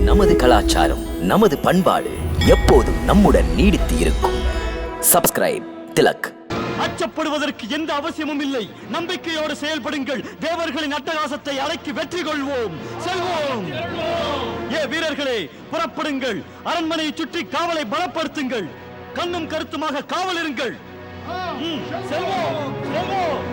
நமது கலாச்சாரம், நமது பண்பாடு எப்போதும் நம்முடன் நீடித்து இருக்கும். சப்ஸ்கிரைப் திலக். அச்சப்படுவதற்கு எந்த அவசியமும் இல்லை. நம்பிக்கையோடு செயல்படுங்கள். தேவர்களின் அட்டகாசத்தை அடக்கி வெற்றி கொள்வோம். செல்வோம். ஏ வீரர்களே, புறப்படுங்கள். அரண்மனையை சுற்றி காவலை பலப்படுத்துங்கள். கண்ணும் கருத்துமாக காவல் இருங்கள். செல்வோம், செல்வோம்.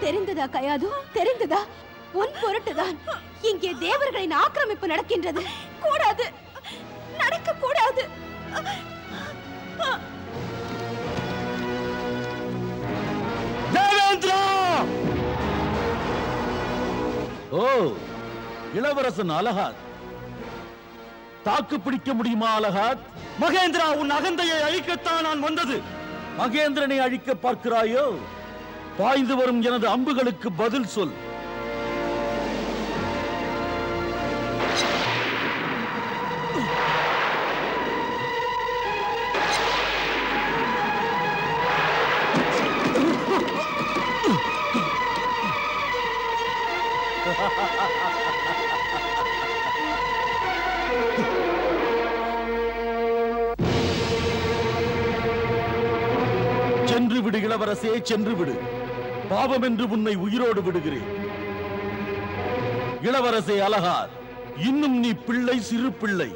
தெரிந்ததா கயாது? தெரிந்ததா? உன் பொருட்டுதான் இங்கே தேவர்களின் ஆக்கிரமிப்பு நடக்கின்றது. கூடாது, நடக்க கூடாது. ஓ, இளவரசன் அலகாத், தாக்கு பிடிக்க முடியுமா அலகாத்? மகேந்திரா, உன் அகந்தையை அழிக்கத்தான் நான் வந்தது. மகேந்திரனை அழிக்க பார்க்கிறாயோ? பாய்ந்து வரும் எனது அம்புகளுக்கு பதில் சொல். சென்று விடு இளவரசே, சென்று விடு. பாவம் என்று உன்னை உயிரோடு விடுகிறேன். இளவரசே அலகார், இன்னும் நீ பிள்ளை, சிறு பிள்ளை.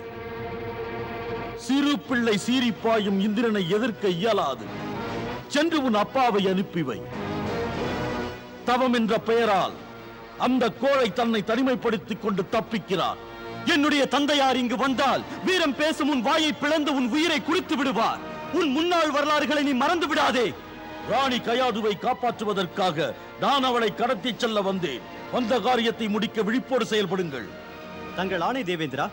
சிறு பிள்ளை சீரிப்பாயும் இந்திரனை எதிர்க்க இயலாது. சென்று உன் அப்பாவை அனுப்பிவை. தவம் என்ற பெயரால் அந்த கோழை தன்னை தனிமைப்படுத்திக் கொண்டு தப்பிக்கிறார். என்னுடைய தந்தையார் இங்கு வந்தால் வீரம் பேசும் உன் வாயை பிளந்து உன் உயிரை குடித்து விடுவார். உன் முன்னாள் வரலாறுகளை நீ மறந்து விடாதே. ராணி கயாதுவை காப்பாற்றுவதற்காக நான் அவளை கடத்தி செல்ல வந்தேன். வந்த காரியத்தை முடிக்க விழிப்போடு செயல்படுங்கள். தங்கள் ஆணை தேவேந்திரா.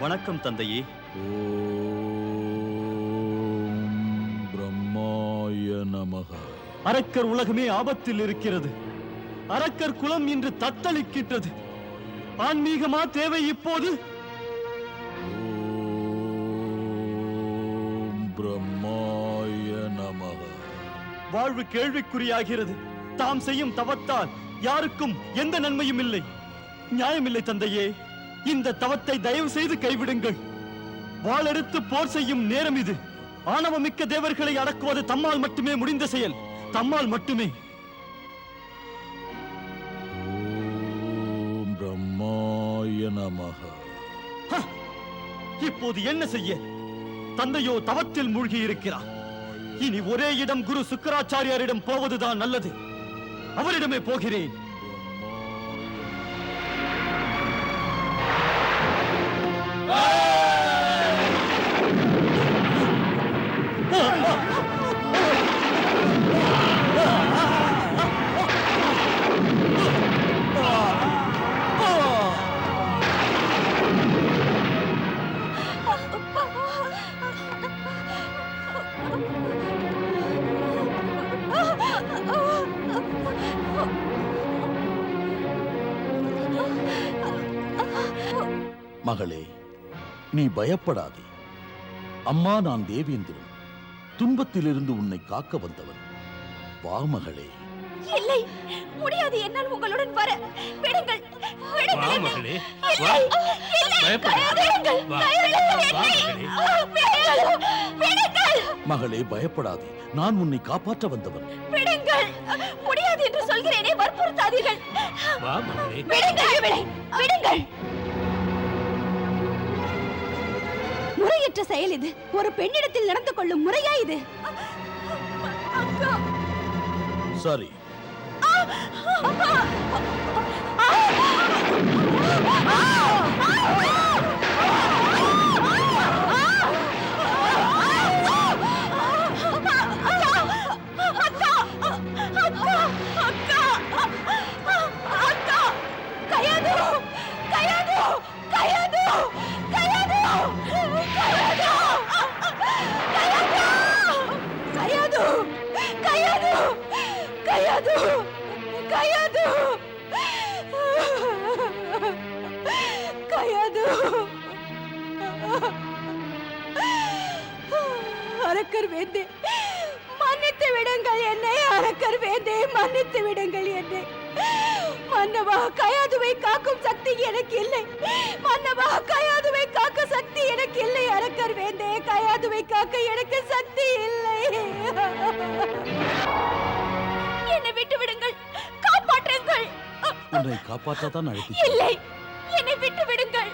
வணக்கம் தந்தையே. ஓம் பிரம்மாய நமக. அரக்கர் உலகமே ஆபத்தில் இருக்கிறது. அரக்கர் குலம் இன்று தத்தளிக்கின்றது. ஆன்மீகமா தேவை இப்போது? ஓம் பிரம்மாய நமக. வாழ்வு கேள்விக்குறியாகிறது. தாம் செய்யும் தவத்தால் யாருக்கும் எந்த நன்மையும் இல்லை. நியாயமில்லை தந்தையே. இந்த தவத்தை தயவு செய்து கைவிடுங்கள். வாளெடுத்து போர் செய்யும் நேரம் இது. ஆணவமிக்க தேவர்களை அடக்குவது தம்மால் மட்டுமே முடிந்த செயல். தம்மால் மட்டுமே. ஓம் பிரம்மாய நமக. இப்போது என்ன செய்ய? தந்தையோ தவத்தில் மூழ்கி இருக்கிறார். இனி ஒரே இடம் குரு சுக்கராச்சாரியாரிடம் போவதுதான் நல்லது. அவரிடமே போகிறேன். மகளே, நீ பயப்படாதே. அம்மா, நான் தேவேந்திரன். துன்பத்திலிருந்து உன்னை காக்க வந்தவன். வா மகளே, இல்லை, முடியாது. என்னால் உங்களுடன் வர. விடுங்கள், விடுங்கள் வா என்னை. மகளே, இல்லை, வா. இல்லை, பயப்படாதே. விடுங்கள், வா. விடுங்கள் வா என்னை. மகளே. விடுங்கள், விடுங்கள், மகளே, பயப்படாதே. நான் உன்னை காப்பாற்ற வந்தவன். விடுங்கள். முடியாது என்று சொல்கிறேனே, வற்புறுத்தாதீர்கள். வா மகளே. விடுங்கள் இவளை, விடுங்கள். முறையற்ற செயல் இது. ஒரு பெண்ணிடத்தில் நடந்து கொள்ளும் முறையா இது? அக்கா. சரி, அரக்கர் வேந்தே, மன்னித்து விடுங்கள் என்னை. அரக்கர் வேந்தே, மன்னித்து விடுங்கள் என்னை. மன்னவா, கயாதுவை காக்கும் சக்தி எனக்கு இல்லை. மன்னவா, கயாதுவை காக்க சக்தி எனக்கு இல்லை. அரக்கர் வேந்தே, கயாதுவை காக்க எனக்கு சக்தி இல்லை. என்னை விட்டு விடுங்கள், காப்பாற்றுங்கள். உன்னை காப்பாற்றத்தான் அழைத்து இல்லை, என்னை விட்டு விடுங்கள்.